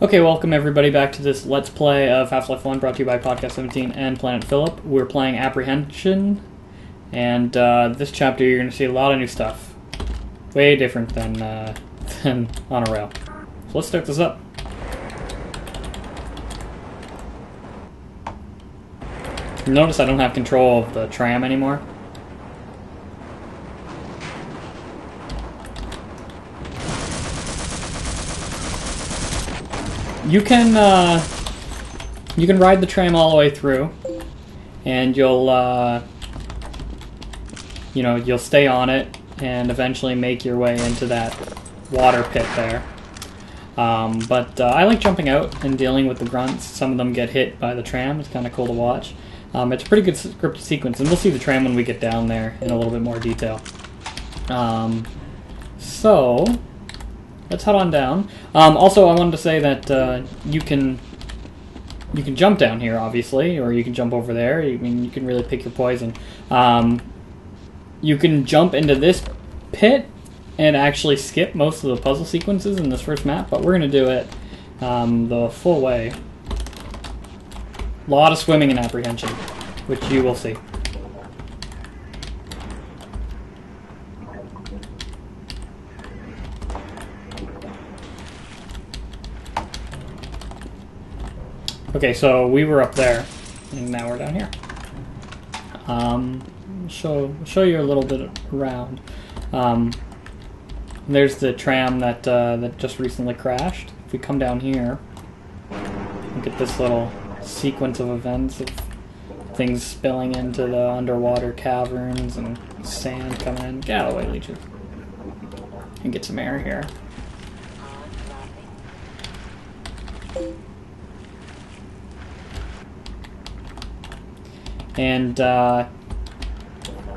Okay, welcome everybody back to this Let's Play of Half-Life 1 brought to you by pt17 and Planet Phillip. We're playing Apprehension, and this chapter you're going to see a lot of new stuff. Way different than on a rail. So let's start this up. Notice I don't have control of the tram anymore. You can ride the tram all the way through, and you'll you'll stay on it and eventually make your way into that water pit there. But I like jumping out and dealing with the grunts. Some of them get hit by the tram. It's kind of cool to watch. It's a pretty good scripted sequence, and we'll see the tram when we get down there in a little bit more detail. So let's head on down. Also, I wanted to say that you can jump down here, obviously, or you can jump over there. I mean, you can really pick your poison. You can jump into this pit and actually skip most of the puzzle sequences in this first map, but we're going to do it the full way. A lot of swimming in Apprehension, which you will see. Okay, so we were up there, and now we're down here. Show you a little bit around. There's the tram that just recently crashed. If we come down here, look at this little sequence of events of things spilling into the underwater caverns and sand coming in. Get out of the way, leeches. And get some air here. And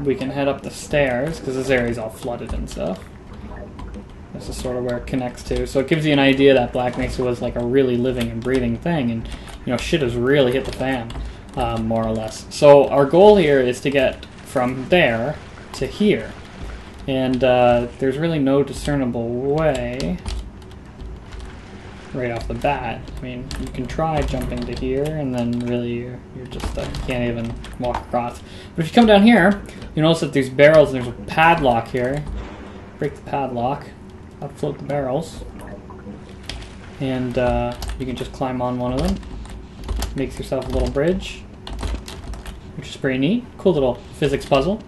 we can head up the stairs, because this area's all flooded and stuff. This is sort of where it connects to. So it gives you an idea that Black Mesa was like a really living and breathing thing, and shit has really hit the fan, more or less. So our goal here is to get from there to here. And there's really no discernible way right off the bat. I mean, you can try jumping to here, and then really you're just stuck. You can't even walk across. But if you come down here, you notice that there's barrels and there's a padlock here. Break the padlock, float the barrels, and you can just climb on one of them. Makes yourself a little bridge, which is pretty neat. Cool little physics puzzle.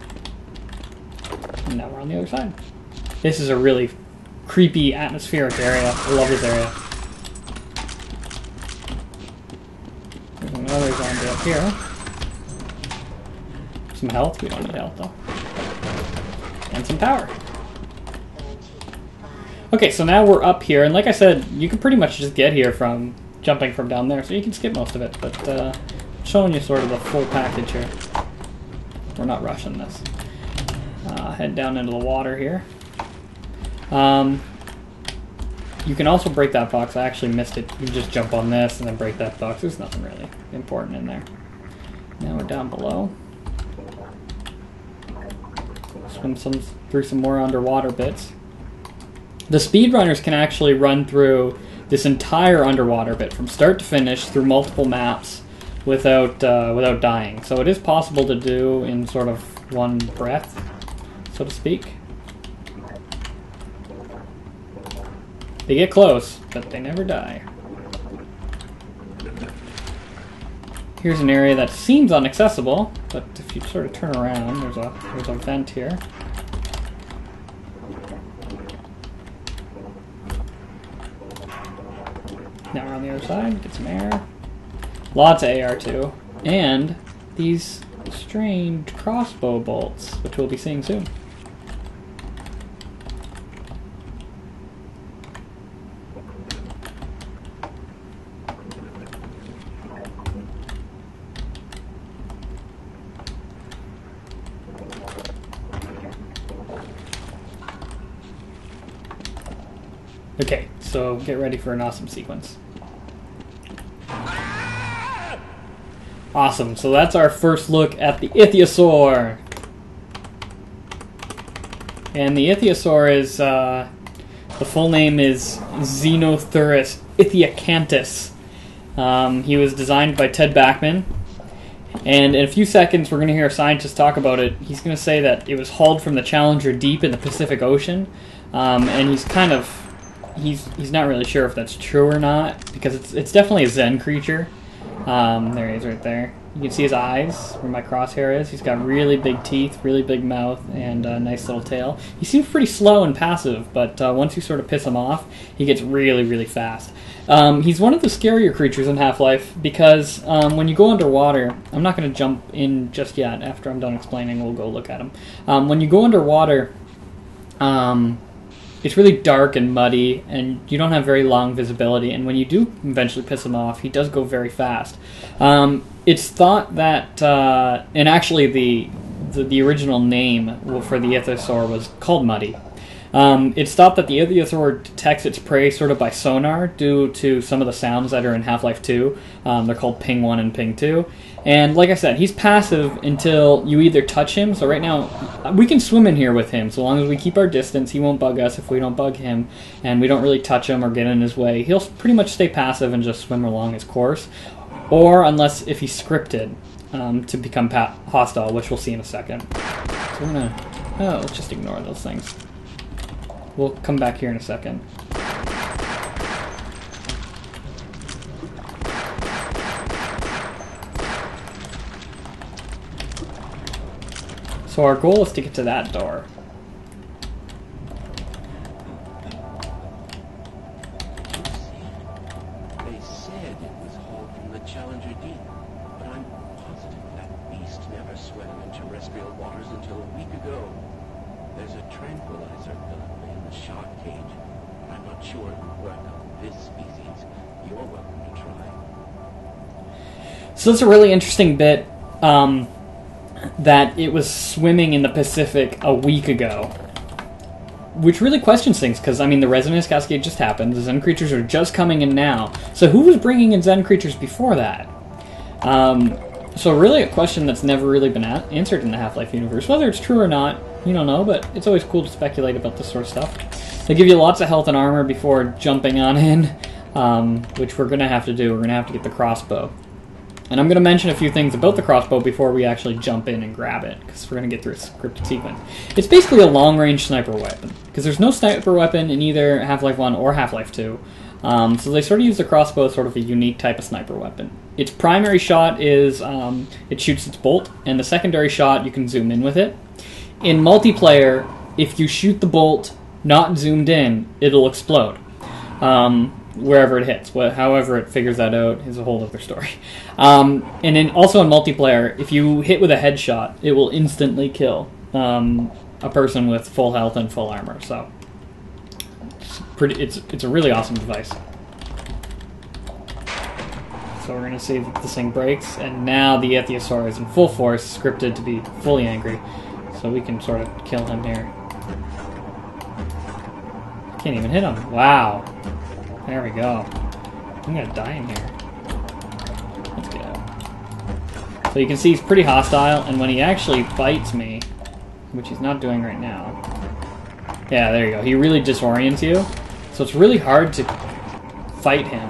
And now we're on the other side. This is a really creepy, atmospheric area. I love this area. There's another zombie up here. Some health. We don't need health, though. And some power. Okay, so now we're up here, and like I said, you can pretty much just get here from jumping from down there, so you can skip most of it, but I'm showing you sort of the full package here. We're not rushing this. Head down into the water here. You can also break that box. I actually missed it. You can just jump on this and then break that box. There's nothing really important in there. Now we're down below. Swim through some more underwater bits. The speedrunners can actually run through this entire underwater bit from start to finish through multiple maps without dying. So it is possible to do in sort of one breath, so to speak. They get close, but they never die. Here's an area that seems inaccessible, but if you sort of turn around, there's a vent here. Now we're on the other side, get some air. Lots of AR too. And these strange crossbow bolts, which we'll be seeing soon. Okay, so get ready for an awesome sequence. Awesome, so that's our first look at the Ichthyosaur. And the Ichthyosaur is The full name is Xenothurus ithiacanthus. He was designed by Ted Backman. And in a few seconds, we're going to hear a scientist talk about it. He's going to say that it was hauled from the Challenger Deep in the Pacific Ocean. And he's kind of... He's not really sure if that's true or not, because it's definitely a Zen creature. There he is right there. You can see his eyes, where my crosshair is. He's got really big teeth, really big mouth, and a nice little tail. He seems pretty slow and passive, but once you sort of piss him off, he gets really, really fast. He's one of the scarier creatures in Half-Life, because when you go underwater... I'm not going to jump in just yet. After I'm done explaining, we'll go look at him. When you go underwater... it's really dark and muddy, and you don't have very long visibility, and when you do eventually piss him off, he does go very fast. It's thought that, and actually the original name for the ichthyosaur was called Muddy. It's thought that the ichthyosaur detects its prey sort of by sonar due to some of the sounds that are in Half-Life 2. They're called Ping 1 and Ping 2. And like I said, he's passive until you either touch him. So right now, we can swim in here with him. So long as we keep our distance, he won't bug us if we don't bug him. And we don't really touch him or get in his way. He'll pretty much stay passive and just swim along his course. Or unless if he's scripted to become hostile, which we'll see in a second. So we're going to... let's just ignore those things. We'll come back here in a second. So our goal is to get to that door. They said it was hauled from the Challenger Deep, but I'm positive that beast never swam in terrestrial waters until a week ago. There's a tranquilizer gun in the shark cage, but I'm not sure it would work on this species. You're welcome to try. So that's a really interesting bit. That it was swimming in the Pacific a week ago. Which really questions things, because, I mean, the Resonance Cascade just happened, the Zen creatures are just coming in now. So who was bringing in Zen creatures before that? So really a question that's never really been answered in the Half-Life universe. Whether it's true or not, you don't know, but it's always cool to speculate about this sort of stuff. They give you lots of health and armor before jumping on in, which we're going to have to do. We're going to have to get the crossbow. And I'm going to mention a few things about the crossbow before we actually jump in and grab it, because we're going to get through a scripted sequence. It's basically a long-range sniper weapon, because there's no sniper weapon in either Half-Life 1 or Half-Life 2. So they sort of use the crossbow as sort of a unique type of sniper weapon. Its primary shot is it shoots its bolt, and the secondary shot you can zoom in with it. In multiplayer, if you shoot the bolt not zoomed in, it'll explode. Wherever it hits. However it figures that out is a whole other story. And also in multiplayer, if you hit with a headshot, it will instantly kill a person with full health and full armor. So it's a really awesome device. So we're going to see that this thing breaks, and now the ichthyosaur is in full force, scripted to be fully angry. So we can sort of kill him here. Can't even hit him. Wow. There we go. I'm gonna die in here. Let's get out. So you can see he's pretty hostile, and when he actually bites me, which he's not doing right now. Yeah, there you go. He really disorients you. So it's really hard to fight him.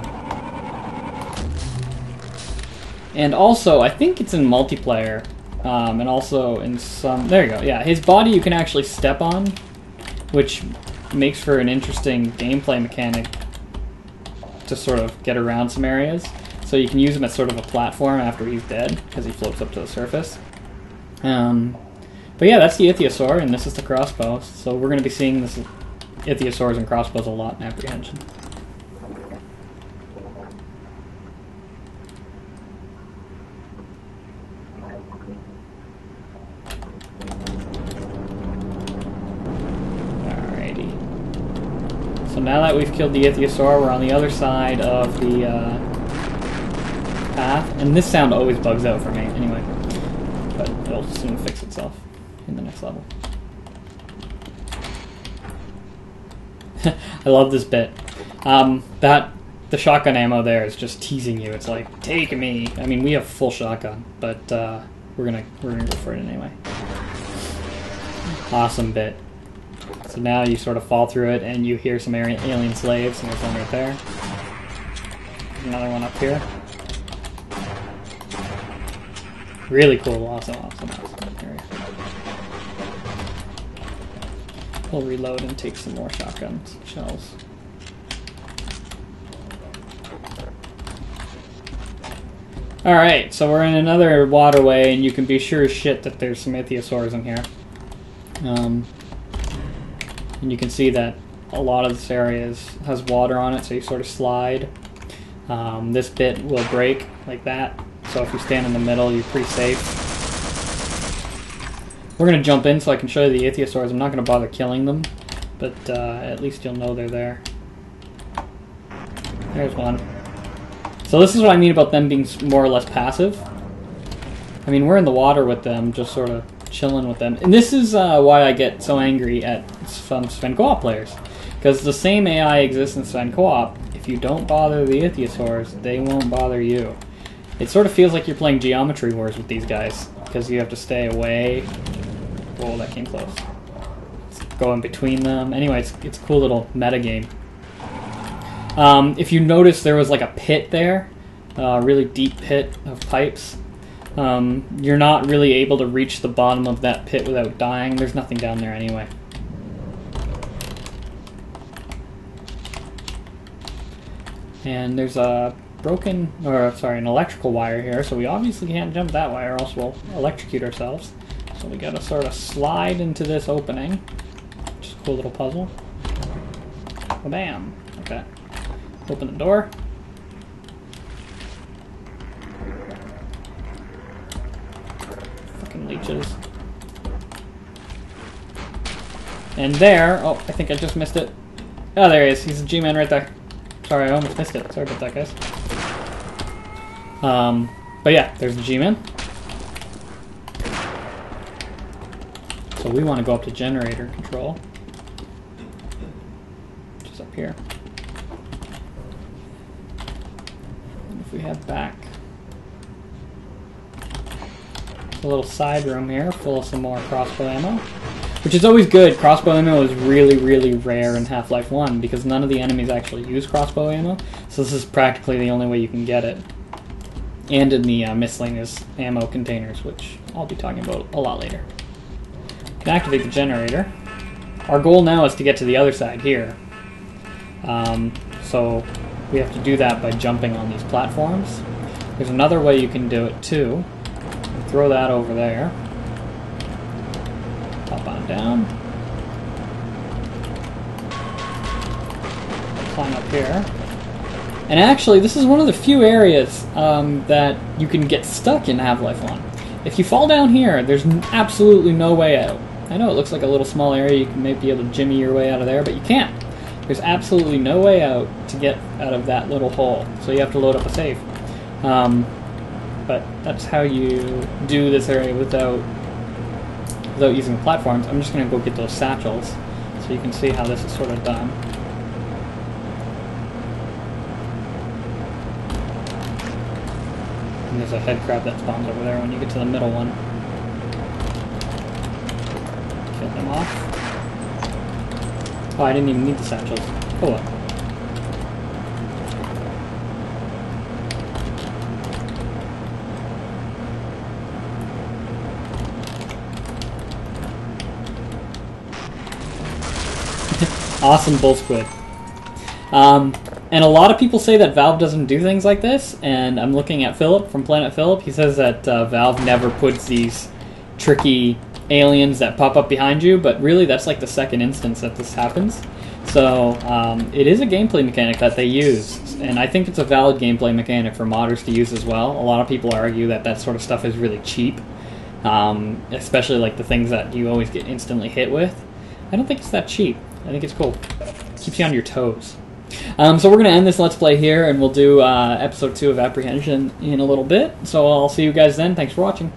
And also, I think it's in multiplayer, and also in some... There you go. Yeah, his body you can actually step on, which makes for an interesting gameplay mechanic to sort of get around some areas. So you can use him as sort of a platform after he's dead, because he floats up to the surface. But yeah, that's the ichthyosaur, and this is the crossbow. So we're going to be seeing this ichthyosaurs and crossbows a lot in Apprehension. So now that we've killed the ichthyosaur, we're on the other side of the path. And this sound always bugs out for me, anyway. But it'll soon fix itself in the next level. I love this bit. The shotgun ammo there is just teasing you. It's like, take me. I mean, we have full shotgun, but we're gonna go for it anyway. Awesome bit. So now you sort of fall through it and you hear some alien slaves, and there's one right there. There's another one up here. Really cool, awesome. Area. We'll reload and take some more shotgun shells. Alright, so we're in another waterway, and you can be sure as shit that there's some ichthyosaurs in here. And you can see that a lot of this area has water on it, so you sort of slide. This bit will break like that, so if you stand in the middle, you're pretty safe. We're going to jump in so I can show you the ichthyosaurs. I'm not going to bother killing them, but at least you'll know they're there. There's one. So this is what I mean about them being more or less passive. I mean, we're in the water with them, just sort of chilling with them. And this is why I get so angry at some Sven Co-op players. Because the same AI exists in Sven Co-op. If you don't bother the ichthyosaurs, they won't bother you. It sort of feels like you're playing Geometry Wars with these guys. Because you have to stay away. Whoa, that came close. Go in between them. Anyway, it's a cool little meta game. If you notice, there was like a pit there, a really deep pit of pipes. You're not really able to reach the bottom of that pit without dying. There's nothing down there anyway. And there's a an electrical wire here, so we obviously can't jump that wire, or else we'll electrocute ourselves. So we gotta sort of slide into this opening, which is a cool little puzzle. Bam! Okay. Open the door. Fucking leeches. And there, oh, I think I just missed it. Oh, there he is. He's a G-Man right there. Sorry, I almost missed it. Sorry about that, guys. But yeah, there's the G-Man. So we want to go up to generator control. Which is up here. If we head back, a little side room here full of some more crossbow ammo, which is always good. Crossbow ammo is really, really rare in Half-Life 1 because none of the enemies actually use crossbow ammo, so this is practically the only way you can get it. And in the miscellaneous ammo containers, which I'll be talking about a lot later. You can activate the generator. Our goal now is to get to the other side here. So we have to do that by jumping on these platforms. There's another way you can do it too. Throw that over there. Pop on down. Climb up here. And actually, this is one of the few areas that you can get stuck in Half-Life 1. If you fall down here, there's absolutely no way out. I know it looks like a little small area, you can maybe be able to jimmy your way out of there, but you can't. There's absolutely no way out to get out of that little hole, so you have to load up a save. But that's how you do this area without using the platforms. I'm just going to go get those satchels so you can see how this is sort of done. And there's a head crab that spawns over there when you get to the middle one. Kill him off. Oh, I didn't even need the satchels. Oh well. Awesome bull squid. And a lot of people say that Valve doesn't do things like this, and I'm looking at Philip from Planet Philip. He says that Valve never puts these tricky aliens that pop up behind you, but really that's like the second instance that this happens. So it is a gameplay mechanic that they use, and I think it's a valid gameplay mechanic for modders to use as well. A lot of people argue that that sort of stuff is really cheap, especially like the things that you always get instantly hit with. I don't think it's that cheap. I think it's cool. Keeps you on your toes. So we're going to end this Let's Play here, and we'll do episode 2 of Apprehension in a little bit. So I'll see you guys then. Thanks for watching.